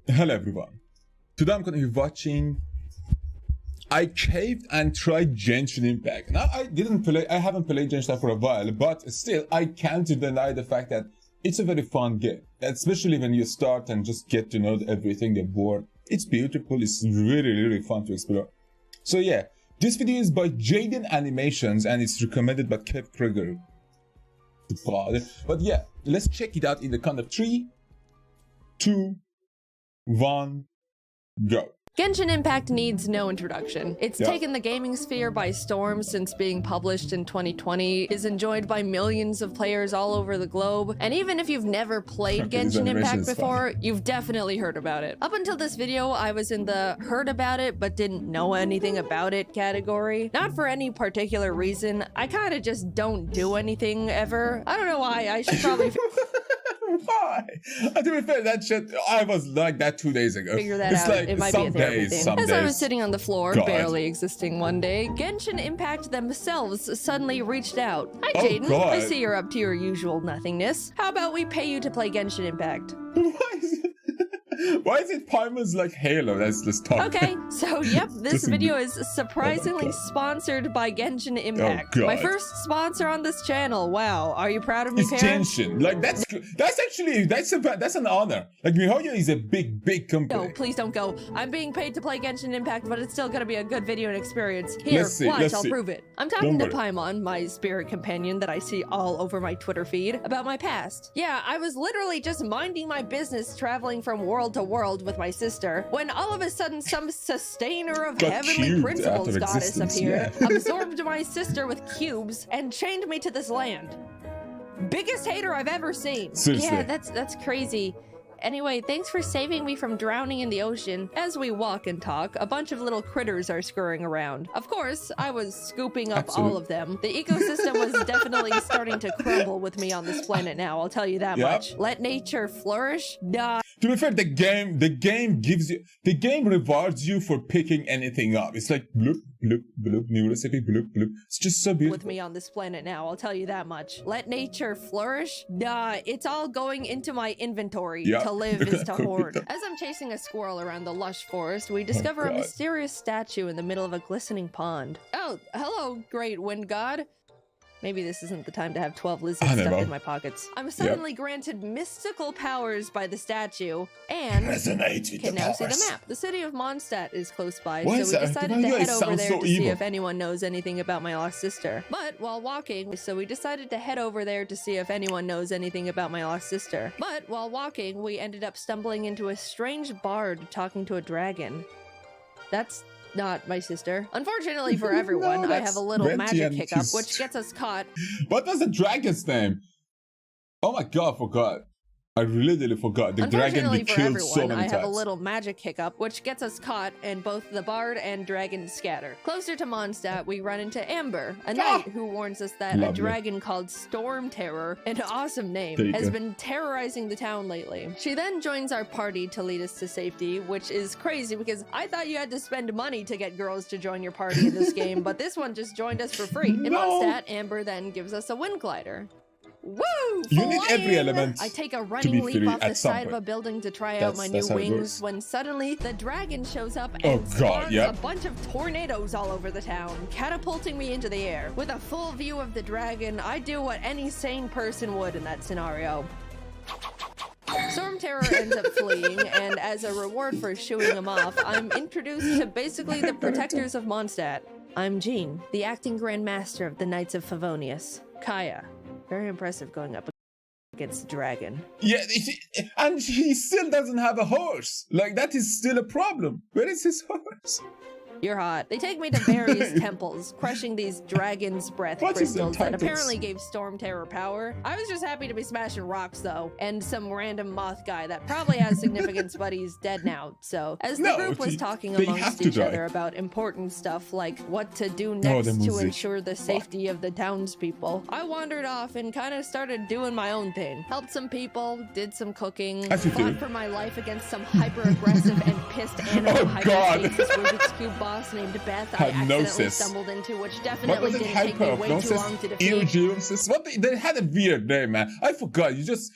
Hello everyone. Today I'm going to be watching. I caved and tried Genshin Impact. Now I haven't played Genshin for a while, but still I can't deny the fact that it's a very fun game. Especially when you start and just get to know everything, the world. It's beautiful, it's really fun to explore. So yeah, this video is by Jaiden Animations and it's recommended by Kev Krieger. But yeah, let's check it out in the count of 3, 2, 1, go. Genshin Impact needs no introduction. It's taken the gaming sphere by storm since being published in 2020, is enjoyed by millions of players all over the globe, and even if you've never played Genshin Impact before, you've definitely heard about it. Up until this video, I was in the heard about it but didn't know anything about it category. Not for any particular reason, I kinda just don't do anything ever. I don't know why, I should probably Why? To be fair, that shit, I was like that 2 days ago. Figure that out. Like it might some be a therapy days, thing. some As days. I was sitting on the floor, God. barely existing one day, Genshin Impact themselves suddenly reached out. Hi, Oh, Jaiden. God. I see you're up to your usual nothingness. How about we pay you to play Genshin Impact? Why is it Parma's like Halo? Let's talk. Okay, so yep, this video is surprisingly sponsored by Genshin Impact. Oh, God. My first sponsor on this channel. Wow, are you proud of me, It's parents? Genshin. Like that's an honor. Like MiHoYo is a big company. No, please don't go. I'm being paid to play Genshin Impact, but it's still gonna be a good video and experience. Here, watch, I'll prove it. I'm talking to Paimon, my spirit companion that I see all over my Twitter feed, about my past. Yeah, I was literally just minding my business traveling from world to world with my sister, when all of a sudden some sustainer of heavenly principles goddess appeared, absorbed my sister with cubes, and chained me to this land. Biggest hater I've ever seen. Seriously. Yeah, that's crazy. Anyway, thanks for saving me from drowning in the ocean. As we walk and talk, a bunch of little critters are scurrying around. Of course, I was scooping up all of them. The ecosystem was definitely starting to crumble with me on this planet now, I'll tell you that much. Let nature flourish? Nah. To be fair, the game rewards you for picking anything up. It's like bloop, bloop, bloop, new recipe, bloop, bloop. It's just so beautiful. With me on this planet now, I'll tell you that much. Let nature flourish? Nah, it's all going into my inventory. To live is to hoard. As I'm chasing a squirrel around the lush forest, we discover a mysterious statue in the middle of a glistening pond. Oh, hello, great wind god. Maybe this isn't the time to have 12 lizards stuck in my pockets. I'm suddenly granted mystical powers by the statue, and can now see the map. The city of Mondstadt is close by, so we decided to head over there to see if anyone knows anything about my lost sister. But while walking, we ended up stumbling into a strange bard talking to a dragon. That's not my sister. Unfortunately for everyone, I have a little magic hiccup, which gets us caught. What was the dragon's name? Oh my god, I forgot. I really forgot. The dragon we killed so many times. I have a little magic hiccup, which gets us caught, and both the bard and dragon scatter. Closer to Mondstadt, we run into Amber, a knight who warns us that a dragon called Storm Terror, an awesome name, has been terrorizing the town lately. She then joins our party to lead us to safety, which is crazy because I thought you had to spend money to get girls to join your party in this game, but this one just joined us for free. In Mondstadt, Amber then gives us a wind glider. Woo! You need every element. I take a running leap off the side of a building to try out my new wings when suddenly the dragon shows up and spawns a bunch of tornadoes all over the town, catapulting me into the air. With a full view of the dragon, I do what any sane person would in that scenario. Storm Terror ends up fleeing, and as a reward for shooing him off, I'm introduced to basically the protectors of Mondstadt. I'm Jean, the acting Grand Master of the Knights of Favonius. Kaya. Very impressive going up against the dragon. Yeah, and he still doesn't have a horse. Like, that is still a problem. Where is his horse? You're hot. They take me to various temples, crushing these dragon's breath crystals that apparently gave Storm Terror power. I was just happy to be smashing rocks, though, and some random moth guy that probably has significance, but he's dead now. So, as the group was talking amongst each other about important stuff like what to do next to ensure the safety of the townspeople, I wandered off and kind of started doing my own thing. Helped some people, did some cooking, fought for my life against some hyper-aggressive and pissed animal hyperstasis Rubik's Cube boss named Beth I Hypnosis. accidentally stumbled into, which What definitely was it? didn't take me way too long to defeat. Eargeosis? What? They had a weird name, man. I forgot. You just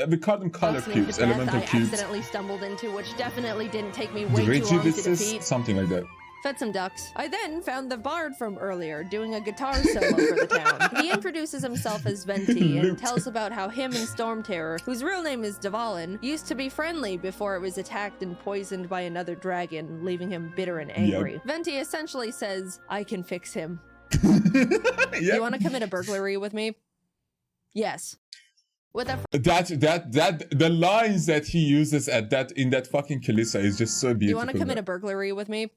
we called them color Boss named cubes, Beth elemental I cubes. accidentally stumbled into, which definitely didn't take me way too long to defeat. Something like that. Fed some ducks. I then found the bard from earlier doing a guitar solo for the town. He introduces himself as Venti and tells about how him and Storm Terror, whose real name is Dvalin, used to be friendly before it was attacked and poisoned by another dragon, leaving him bitter and angry. Yep. Venti essentially says, I can fix him. Yep. You want to commit a burglary with me? Yes. With a the lines that he uses in that fucking Kalissa is just so beautiful. You want to commit a burglary with me?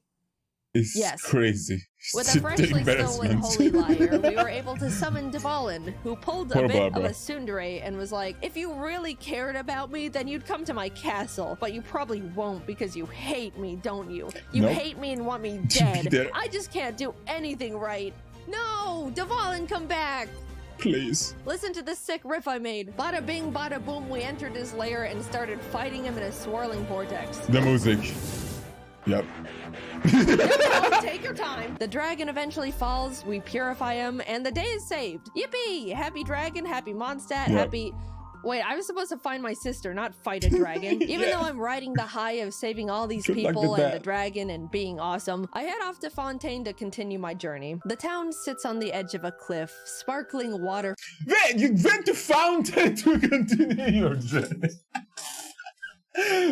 It's yes. Crazy. With a freshly stolen holy lyre, we were able to summon Dvalin, who pulled a bit of a tsundere and was like, if you really cared about me, then you'd come to my castle. But you probably won't because you hate me, don't you? You hate me and want me dead. I just can't do anything right. No! Dvalin, come back! Please. Listen to this sick riff I made. Bada bing, bada boom, we entered his lair and started fighting him in a swirling vortex. The music. Yep. No, take your time. The dragon eventually falls, we purify him, and the day is saved. Yippee! Happy dragon, happy Mondstadt, happy... Wait, I was supposed to find my sister, not fight a dragon. Even though I'm riding the high of saving all these people and the dragon and being awesome, I head off to Fontaine to continue my journey. The town sits on the edge of a cliff, sparkling water. Wait, you went to Fontaine to continue your journey.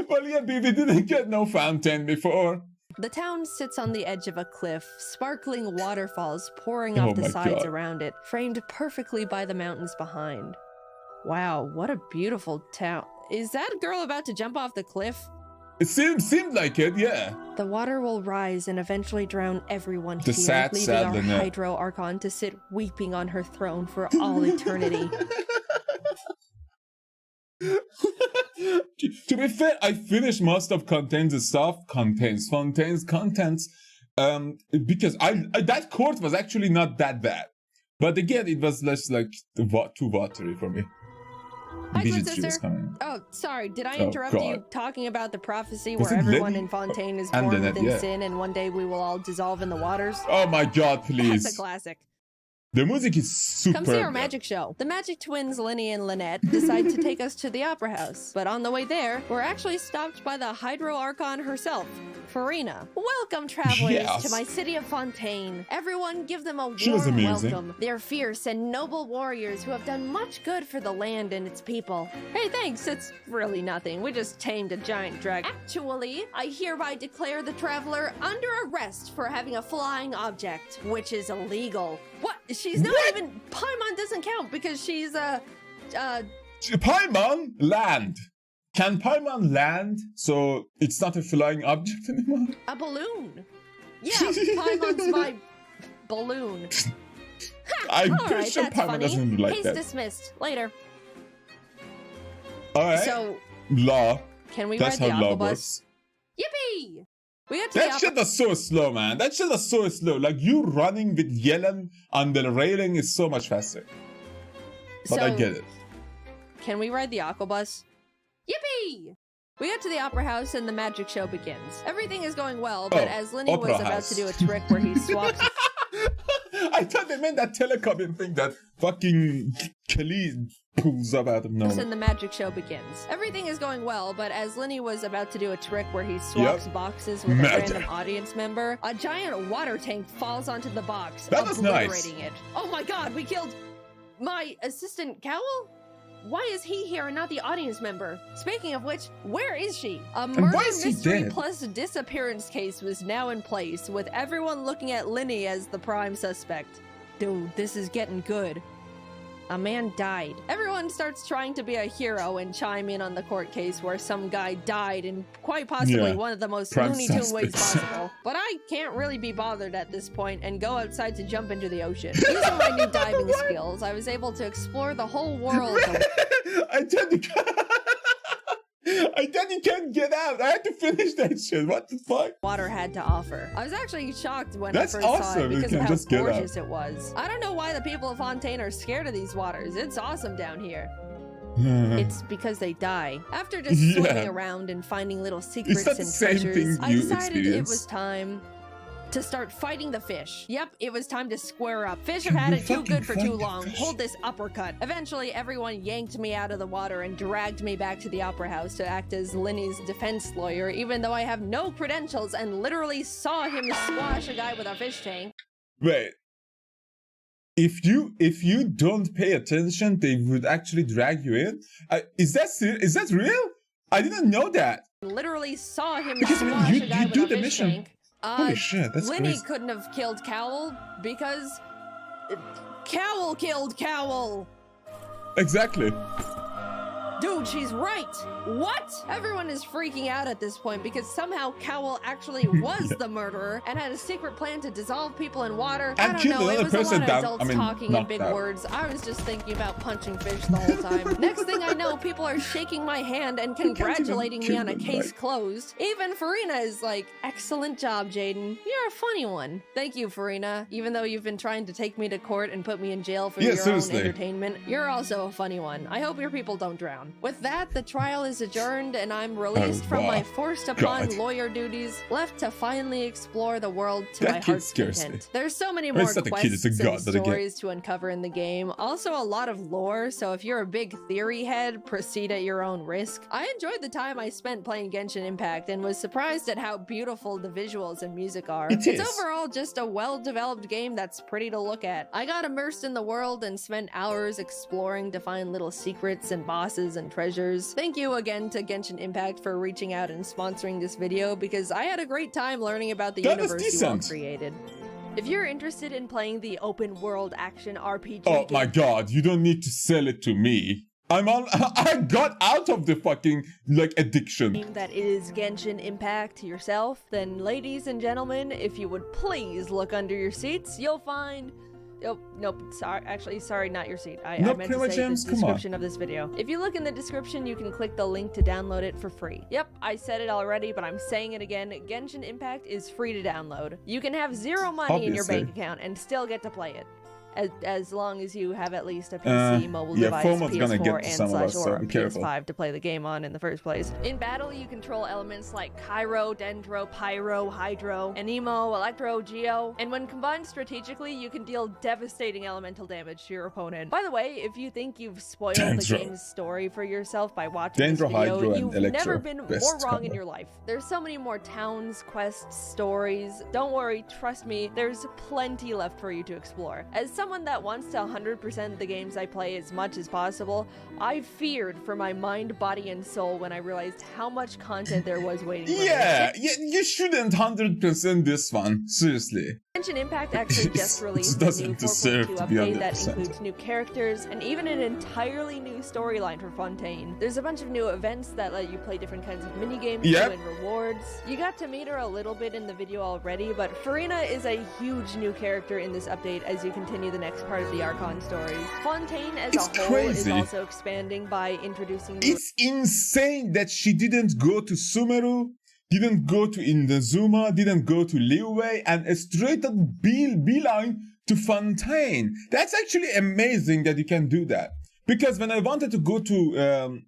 Well, yeah, we didn't get no fountain before. The town sits on the edge of a cliff, sparkling waterfalls pouring off the sides around it, framed perfectly by the mountains behind. Wow, what a beautiful town. Is that girl about to jump off the cliff? It seemed like it, yeah. The water will rise and eventually drown everyone the here, leaving our Lynette. Hydro Archon to sit weeping on her throne for all eternity. To be fair, I finished most of Fontaine's contents, because I that court was actually not that bad, but again, it was less like too watery for me. Hi, Twin Sister. Oh, sorry, did I interrupt you talking about the prophecy where everyone in Fontaine is born within sin and one day we will all dissolve in the waters? Oh my god, please. That's a classic. The music is super. Come see our magic show. The magic twins, Linny and Lynette, decide to take us to the opera house. But on the way there, we're actually stopped by the Hydro Archon herself, Farina. Welcome, travelers, to my city of Fontaine. Everyone give them a warm welcome. They're fierce and noble warriors who have done much good for the land and its people. Hey, thanks. It's really nothing. We just tamed a giant dragon. Actually, I hereby declare the traveler under arrest for having a flying object, which is illegal. What? She's not even... Paimon doesn't count because she's Paimon? Land. Can Paimon land so it's not a flying object anymore? A balloon. Yeah, Paimon's my balloon. I'm pretty sure Paimon doesn't like that. Case dismissed. Later. Alright. So... Law. Can we That's ride the how law aquabus? works. Yippee! We got to that shit was so slow, man. That shit was so slow. Like, you running with Yellen on the railing is so much faster. But I get it. Can we ride the aquabus? Yippee! We get to the opera house and the magic show begins. Everything is going well, but as Linny was about to do a trick where he swaps... I thought they meant that telecom thing that fucking Kelly pulls up out of nowhere. And the magic show begins. Everything is going well, but as Linny was about to do a trick where he swaps boxes with a random audience member, a giant water tank falls onto the box, obliterating it. Oh my god, we killed my assistant Cowl? Why is he here and not the audience member? Speaking of which, where is she? A murder mystery plus disappearance case was now in place, with everyone looking at Linny as the prime suspect. Dude, this is getting good. A man died. Everyone starts trying to be a hero and chime in on the court case where some guy died in quite possibly one of the most Looney Tune ways possible. But I can't really be bothered at this point and go outside to jump into the ocean. Using my new diving skills, I was able to explore the whole world. I thought you can't get out. I had to finish that shit. What the fuck? Water had to offer. I was actually shocked when I first saw it because of how gorgeous it was. I don't know why the people of Fontaine are scared of these waters. It's awesome down here. It's because they die. After just swimming around and finding little secrets and treasures, I decided it was time to start fighting the fish. Yep, it was time to square up. Fish have had it too good for too long. Hold this uppercut. Eventually, everyone yanked me out of the water and dragged me back to the opera house to act as Linny's defense lawyer, even though I have no credentials and literally saw him squash a guy with a fish tank. Wait. If you don't pay attention, they would actually drag you in? Is that real? I didn't know that. Literally saw him Because squash a guy with a fish tank. Holy shit, that's Linny crazy. couldn't have killed Cowl because Cowl killed Cowl. Exactly. Dude, she's right. What? Everyone is freaking out at this point because somehow Cowl actually was the murderer and had a secret plan to dissolve people in water. I don't know, it was a lot of adults talking in big words. I was just thinking about punching fish the whole time. Next thing I know, people are shaking my hand and congratulating me on a case closed. Even Farina is like, excellent job, Jaiden. You're a funny one. Thank you, Farina. Even though you've been trying to take me to court and put me in jail for your own entertainment, you're also a funny one. I hope your people don't drown. With that, the trial is adjourned and I'm released from my forced upon lawyer duties, left to finally explore the world to my heart's content. There's so many more quests and stories to uncover in the game. Also a lot of lore, so if you're a big theory head, proceed at your own risk. I enjoyed the time I spent playing Genshin Impact and was surprised at how beautiful the visuals and music are. It's overall just a well-developed game that's pretty to look at. I got immersed in the world and spent hours exploring to find little secrets and bosses and treasures. Thank you again to Genshin Impact for reaching out and sponsoring this video because I had a great time learning about the universe you all created. If you're interested in playing the open world action RPG Oh my god, you don't need to sell it to me. I got out of the fucking addiction. That is Genshin Impact yourself, then ladies and gentlemen, if you would please look under your seats, you'll find Oh, nope, sorry, not your seat. I meant to say the description of this video. If you look in the description, you can click the link to download it for free. Yep, I said it already, but I'm saying it again. Genshin Impact is free to download. You can have zero money in your bank account and still get to play it. As long as you have at least a PC, mobile device, PS4, and/or PS5 to play the game on in the first place. In battle, you control elements like Cairo, Dendro, Pyro, Hydro, Anemo, Electro, Geo, and when combined strategically, you can deal devastating elemental damage to your opponent. By the way, if you think you've spoiled the game's story for yourself by watching this video, you've never been more wrong in your life. There's so many more towns, quests, stories. Don't worry, trust me, there's plenty left for you to explore. As someone that wants to 100% the games I play as much as possible, I feared for my mind, body, and soul when I realized how much content there was waiting for me. Yeah, you shouldn't 100% this one, seriously. Genshin Impact actually just released a new 4.2 update that includes new characters and even an entirely new storyline for Fontaine. There's a bunch of new events that let you play different kinds of minigames to win rewards. You got to meet her a little bit in the video already, but Farina is a huge new character in this update as you continue the next part of the Archon story. Fontaine as a whole is also expanding by introducing new— It's insane that she didn't go to Sumeru, didn't go to Inazuma, didn't go to Liyue, and a straight up beeline to Fontaine. That's actually amazing that you can do that. Because when I wanted to go to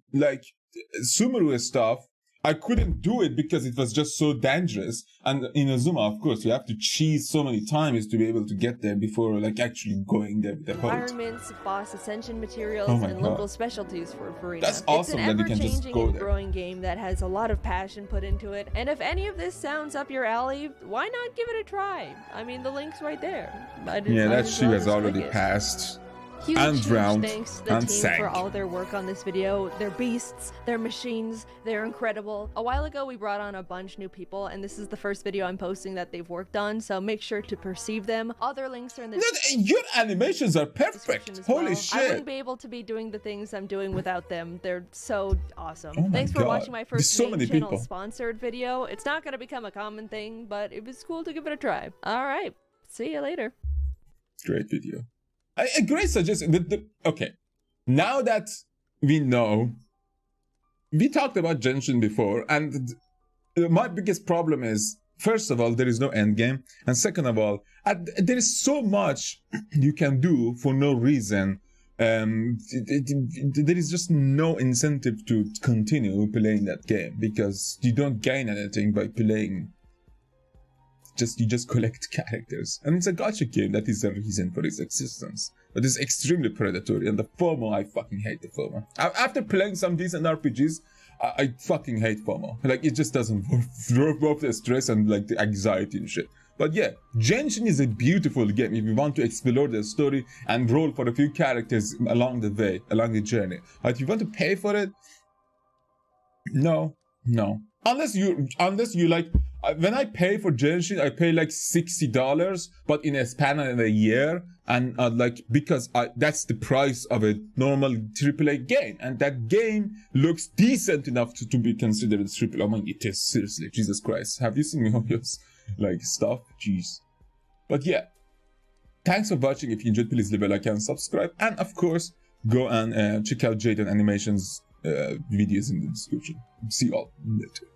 Sumeru stuff, I couldn't do it because it was just so dangerous. And in Inazuma, of course, you have to cheese so many times to be able to get there before actually going there with the boat. Environments, boss ascension materials, and local specialties for Farina. That's awesome that you can just go there. It's an ever-changing and growing game that has a lot of passion put into it. And if any of this sounds up your alley, why not give it a try? I mean, the link's right there. Yeah, that she has already passed. Huge thanks to the team for all their work on this video. They're beasts, they're machines, they're incredible. A while ago, we brought on a bunch new people, and this is the first video I'm posting that they've worked on, so make sure to perceive them. All their links are in the Your animations are perfect. Holy shit. I wouldn't be able to be doing the things I'm doing without them. They're so awesome. Thanks for watching my first main channel sponsored video. It's not going to become a common thing, but it was cool to give it a try. All right, see you later. Great video. A great suggestion. Okay, now that we know, we talked about Genshin before, and my biggest problem is, first of all, there is no end game, and second of all, there is so much you can do for no reason. There is just no incentive to continue playing that game because you don't gain anything by playing you just collect characters, and it's a gacha game. That is the reason for its existence. But it's extremely predatory, and the FOMO, I fucking hate the FOMO. After playing some decent RPGs, I fucking hate FOMO. Like, it just doesn't work the stress and like the anxiety and shit. But yeah, Genshin is a beautiful game if you want to explore the story and roll for a few characters along the way, along the journey. But if you want to pay for it, no. Unless you like, when I pay for Genshin, I pay like $60, but in a span of a year, and like, because that's the price of a normal AAA game, and that game looks decent enough to be considered a AAA. I mean, it is, seriously, Jesus Christ. Have you seen Mihoyo's like stuff? Jeez. But yeah, thanks for watching. If you enjoyed, please leave a like and subscribe, and of course, go and check out Jaiden Animations videos in the description. See you all later.